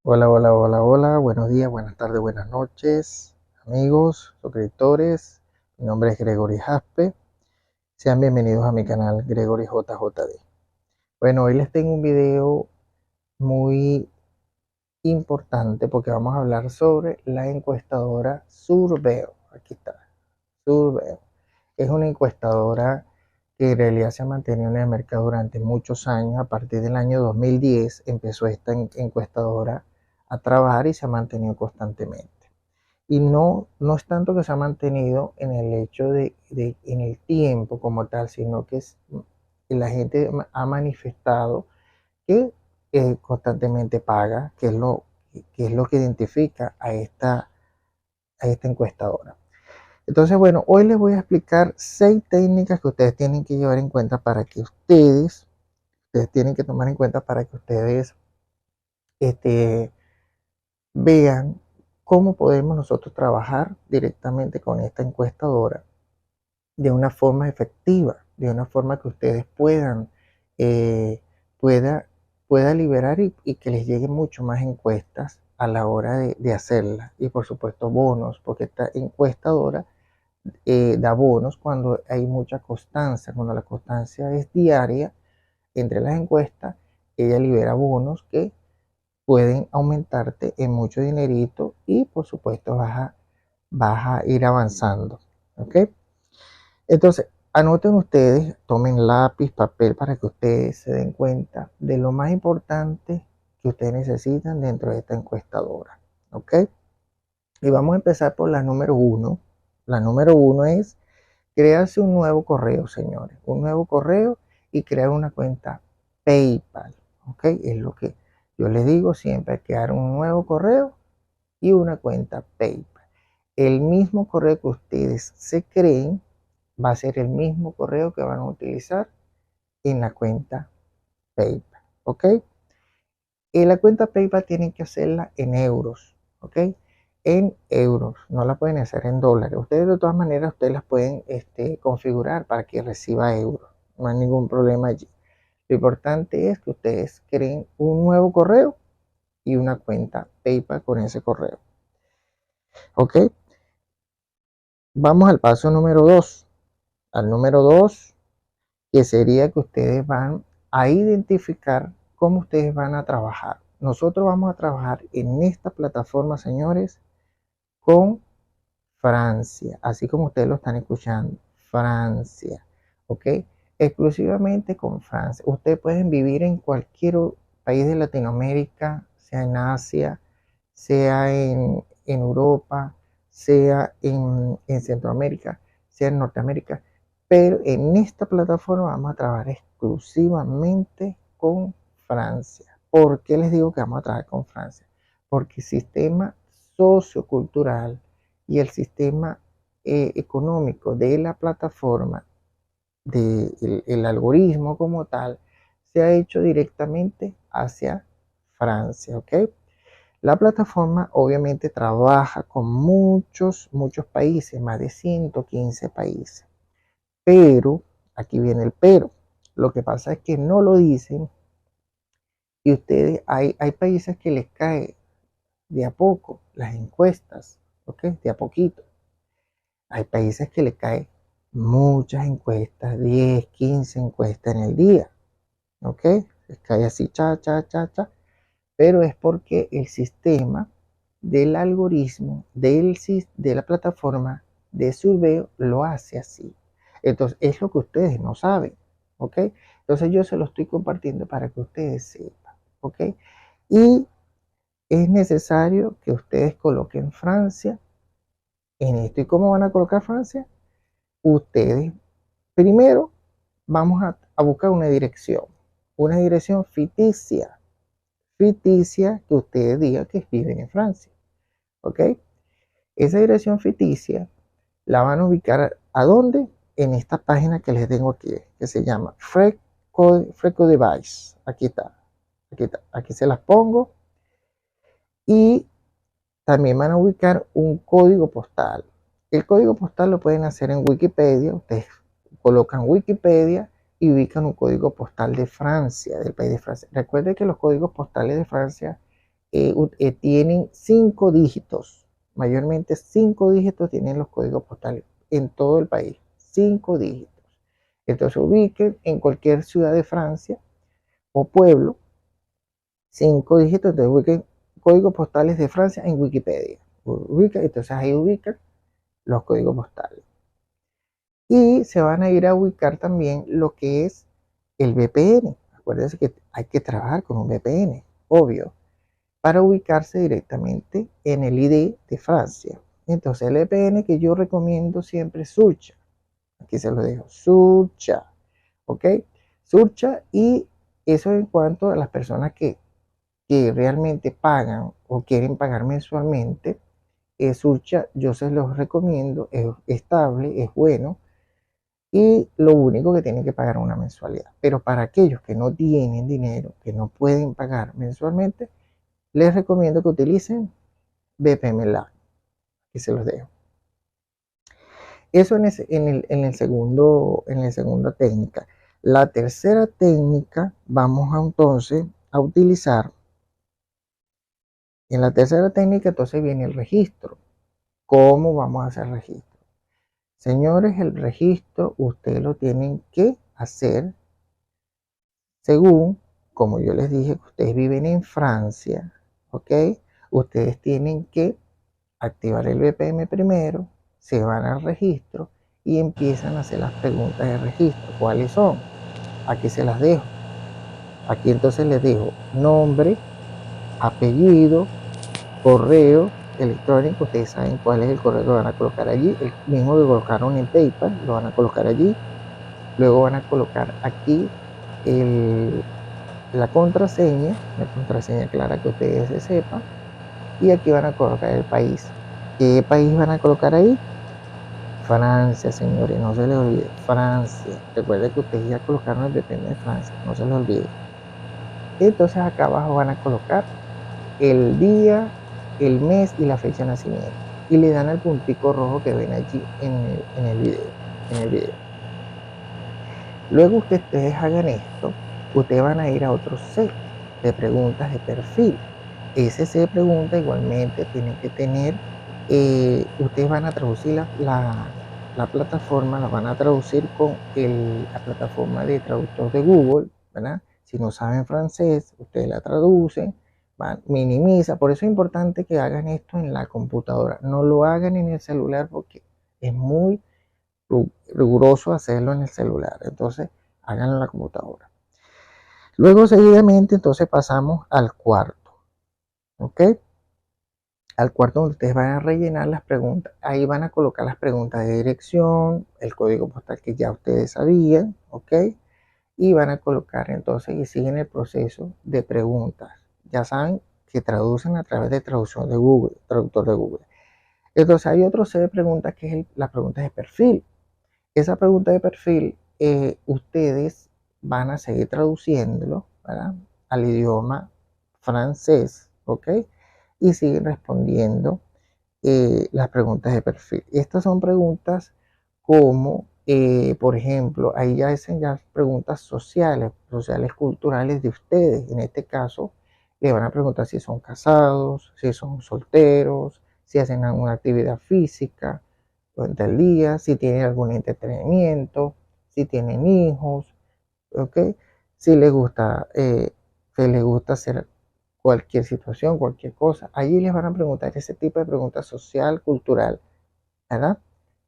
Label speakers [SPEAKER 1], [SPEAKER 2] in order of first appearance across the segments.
[SPEAKER 1] Hola, hola, hola, hola, buenos días, buenas tardes, buenas noches, amigos, suscriptores. Mi nombre es Gregory Jaspe. Sean bienvenidos a mi canal Gregory JJD. Bueno, hoy les tengo un video muy importante porque vamos a hablar sobre la encuestadora Surveo. Aquí está, Surveo. Es una encuestadora que en realidad se ha mantenido en el mercado durante muchos años. A partir del año 2010 empezó esta encuestadora a trabajar y se ha mantenido constantemente. Y no es tanto que se ha mantenido en el hecho en el tiempo como tal, sino que la gente ha manifestado que constantemente paga, que es lo que identifica a esta encuestadora. Entonces, bueno, hoy les voy a explicar 6 técnicas que ustedes tienen que llevar en cuenta para que ustedes tienen que tomar en cuenta para que ustedes este, vean cómo podemos nosotros trabajar directamente con esta encuestadora de una forma efectiva, de una forma que ustedes eh, pueda, pueda liberar y que les lleguen mucho más encuestas a la hora de hacerlas. Y por supuesto bonos, porque esta encuestadora da bonos cuando hay mucha constancia, cuando la constancia es diaria entre las encuestas, ella libera bonos que pueden aumentarte en mucho dinerito y por supuesto vas a ir avanzando. ¿Ok? Entonces, anoten ustedes, tomen lápiz, papel para que ustedes se den cuenta de lo más importante que ustedes necesitan dentro de esta encuestadora. ¿Ok? Y vamos a empezar por la número uno. La número uno es crearse un nuevo correo, señores. Un nuevo correo y crear una cuenta PayPal. ¿Ok? Es lo que yo les digo siempre, crear un nuevo correo y una cuenta PayPal. El mismo correo que ustedes se creen va a ser el mismo correo que van a utilizar en la cuenta PayPal. ¿Ok? Y la cuenta PayPal tienen que hacerla en euros. ¿Ok? En euros, no la pueden hacer en dólares. Ustedes de todas maneras, ustedes las pueden configurar para que reciba euros. No hay ningún problema allí. Lo importante es que ustedes creen un nuevo correo y una cuenta PayPal con ese correo. ¿Ok? Vamos al paso número 2. Al número 2, que sería que ustedes van a identificar cómo ustedes van a trabajar. Nosotros vamos a trabajar en esta plataforma, señores, con Francia, así como ustedes lo están escuchando, Francia, ¿ok? Exclusivamente con Francia. Ustedes pueden vivir en cualquier país de Latinoamérica, sea en Asia, sea en Europa, sea en Centroamérica, sea en Norteamérica, pero en esta plataforma vamos a trabajar exclusivamente con Francia. ¿Por qué les digo que vamos a trabajar con Francia? Porque el sistema sociocultural y el sistema económico de la plataforma, el algoritmo como tal, se ha hecho directamente hacia Francia, ¿ok? La plataforma obviamente trabaja con muchos países, más de 115 países, pero, aquí viene el pero, lo que pasa es que no lo dicen y ustedes, hay países que les cae de a poco las encuestas, ¿ok? De a poquito. Hay países que le caen muchas encuestas, 10, 15 encuestas en el día, ¿ok? Les cae así, cha, pero es porque el sistema del algoritmo de la plataforma de surveo lo hace así. Entonces, es lo que ustedes no saben, ¿ok? Entonces, yo se lo estoy compartiendo para que ustedes sepan, ¿ok? Y es necesario que ustedes coloquen Francia en esto. ¿Y cómo van a colocar Francia? Ustedes primero vamos a buscar una dirección ficticia que ustedes digan que viven en Francia, ¿ok? Esa dirección ficticia la van a ubicar ¿a dónde? En esta página que les tengo aquí, que se llama Freco Device. Aquí se las pongo y también van a ubicar un código postal. El código postal lo pueden hacer en Wikipedia. Ustedes colocan Wikipedia y ubican un código postal de Francia, del país de Francia. Recuerden que los códigos postales de Francia tienen 5 dígitos, mayormente 5 dígitos tienen los códigos postales en todo el país, 5 dígitos. Entonces ubiquen en cualquier ciudad de Francia o pueblo, 5 dígitos, entonces ubiquen códigos postales de Francia en Wikipedia. Entonces ahí ubican los códigos postales. Y se van a ir a ubicar también lo que es el VPN. Acuérdense que hay que trabajar con un VPN, obvio, para ubicarse directamente en el ID de Francia. Entonces el VPN que yo recomiendo siempre es Surcha. Aquí se lo dejo, Surcha. ¿Ok? Surcha, y eso en cuanto a las personas que realmente pagan o quieren pagar mensualmente. Surcha yo se los recomiendo, es estable, es bueno, y lo único que tienen que pagar es una mensualidad. Pero para aquellos que no tienen dinero, que no pueden pagar mensualmente, les recomiendo que utilicen VPN Lab, que se los dejo. Eso en el segundo, en la segunda técnica. La tercera técnica vamos a entonces a utilizar. En la tercera técnica entonces viene el registro. ¿Cómo vamos a hacer registro? Señores, el registro ustedes lo tienen que hacer según, como yo les dije, que ustedes viven en Francia, ¿ok? Ustedes tienen que activar el VPN primero, se van al registro y empiezan a hacer las preguntas de registro. ¿Cuáles son? Aquí se las dejo. Aquí entonces les dejo nombre, apellido, correo electrónico. Ustedes saben cuál es el correo que van a colocar allí. El mismo que colocaron en PayPal, lo van a colocar allí. Luego van a colocar aquí la contraseña clara que ustedes se sepan. Y aquí van a colocar el país. ¿Qué país van a colocar ahí? Francia, señores, no se les olvide, Francia. Recuerden que ustedes ya colocaron el VPN de Francia, no se les olvide. Entonces acá abajo van a colocar el día, el mes y la fecha de nacimiento. Y le dan al puntico rojo que ven allí en el video. Luego que ustedes hagan esto, ustedes van a ir a otro set de preguntas de perfil. Ese set de preguntas igualmente tienen que tener, ustedes van a traducir la plataforma, la van a traducir con la plataforma de traductor de Google, ¿verdad? Si no saben francés, ustedes la traducen, minimiza. Por eso es importante que hagan esto en la computadora. No lo hagan en el celular porque es muy riguroso hacerlo en el celular. Entonces, háganlo en la computadora. Luego, seguidamente, entonces pasamos al cuarto. ¿Ok? Al cuarto donde ustedes van a rellenar las preguntas. Ahí van a colocar las preguntas de dirección, el código postal que ya ustedes sabían. ¿Ok? Y van a colocar entonces y siguen el proceso de preguntas. Ya saben que traducen a través de traducción de Google, traductor de Google. Entonces hay otro set de preguntas que es las preguntas de perfil. Esa pregunta de perfil, ustedes van a seguir traduciéndolo, ¿verdad?, al idioma francés, ¿ok? Y siguen respondiendo las preguntas de perfil. Estas son preguntas como, por ejemplo, ahí ya hacen ya preguntas sociales, culturales de ustedes. En este caso, le van a preguntar si son casados, si son solteros, si hacen alguna actividad física durante el día, si tienen algún entretenimiento, si tienen hijos, ¿ok? Si les gusta, hacer cualquier situación, cualquier cosa. Allí les van a preguntar ese tipo de preguntas social, cultural, ¿verdad?,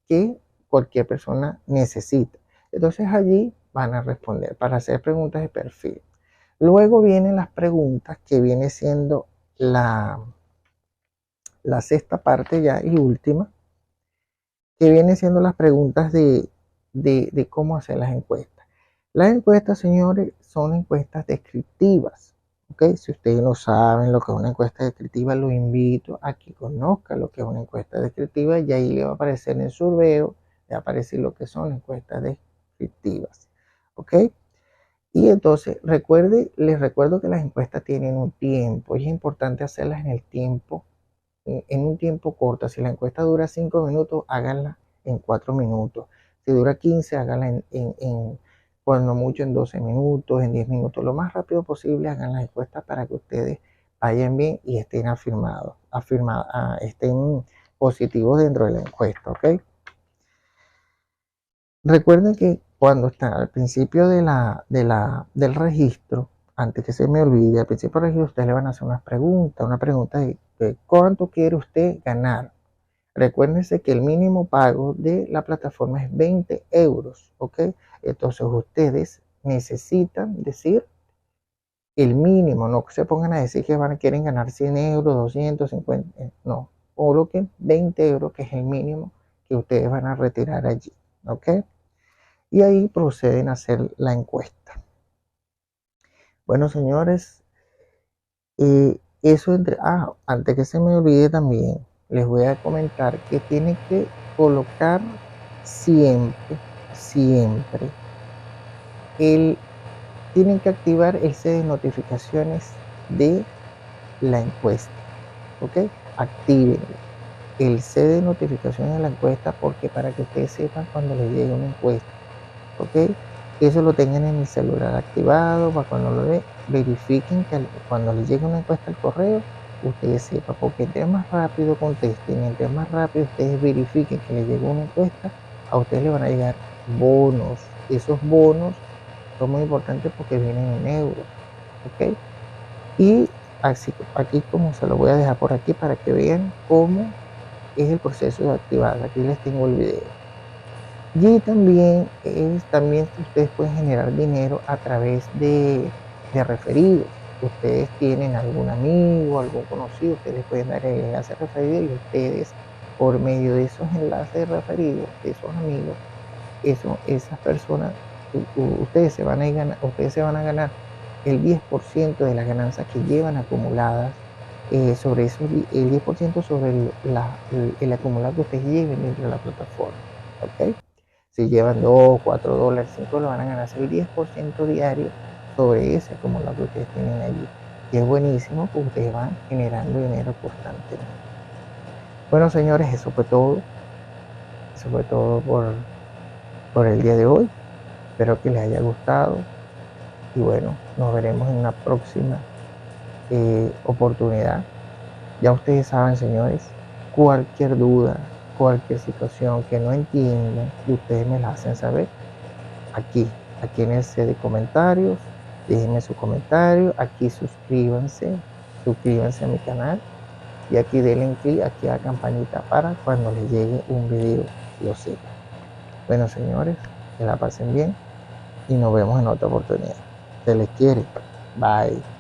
[SPEAKER 1] que cualquier persona necesita. Entonces allí van a responder para hacer preguntas de perfil. Luego vienen las preguntas que viene siendo la sexta parte ya y última, que vienen siendo las preguntas de cómo hacer las encuestas. Las encuestas, señores, son encuestas descriptivas. ¿Ok? Si ustedes no saben lo que es una encuesta descriptiva, los invito a que conozcan lo que es una encuesta descriptiva y ahí le va a aparecer en su veo, le va a aparecer lo que son encuestas descriptivas. ¿Ok? Y entonces, les recuerdo que las encuestas tienen un tiempo y es importante hacerlas en el tiempo, en un tiempo corto. Si la encuesta dura 5 minutos, háganla en 4 minutos. Si dura 15, háganla cuando mucho en 12 minutos, en 10 minutos. Lo más rápido posible hagan las encuestas para que ustedes vayan bien y estén estén positivos dentro de la encuesta, ¿ok? Recuerden que cuando están al principio del registro, antes que se me olvide, al principio del registro ustedes le van a hacer una pregunta de cuánto quiere usted ganar. Recuérdense que el mínimo pago de la plataforma es 20 euros, ¿ok? Entonces ustedes necesitan decir el mínimo, no se pongan a decir que quieren ganar 100 euros, 250, no, coloquen 20 euros, que es el mínimo que ustedes van a retirar allí, ¿ok? Y ahí proceden a hacer la encuesta. Bueno, señores, eso antes que se me olvide también, les voy a comentar que tienen que colocar siempre, tienen que activar el set de notificaciones de la encuesta, ¿ok? Activen el set de notificaciones de la encuesta porque para que ustedes sepan cuando les llegue una encuesta, ¿ok? Eso lo tengan en el celular activado para cuando lo verifiquen que cuando les llegue una encuesta al correo, ustedes sepan, porque entre más rápido contesten, entre más rápido ustedes verifiquen que les llegó una encuesta, a ustedes les van a llegar bonos. Esos bonos son muy importantes porque vienen en euros, ¿ok? Y así, aquí como se lo voy a dejar por aquí para que vean cómo es el proceso de activar. Aquí les tengo el video. Y también ustedes pueden generar dinero a través de referidos. Ustedes tienen algún amigo, algún conocido, ustedes les pueden dar el enlace referido y ustedes, por medio de esos enlaces referidos, de esos amigos, esas personas, ustedes se van a ganar el 10% de las ganancias que llevan acumuladas, sobre eso, el 10% sobre el acumulado que ustedes lleven dentro de la plataforma, ¿ok? Si llevan 2, 4 dólares, 5 lo van a ganar el 10% diario sobre ese acumulado que ustedes tienen allí. Y es buenísimo porque ustedes van generando dinero constantemente. Bueno, señores, eso fue todo. Eso fue todo por el día de hoy. Espero que les haya gustado. Y bueno, nos veremos en una próxima oportunidad. Ya ustedes saben, señores, cualquier duda, cualquier situación que no entiendan, ustedes me la hacen saber aquí en el set de comentarios. Déjenme su comentario, aquí suscríbanse a mi canal y aquí denle clic aquí a la campanita para cuando les llegue un video lo sepan. Bueno, señores, que la pasen bien y nos vemos en otra oportunidad. Se les quiere. Bye.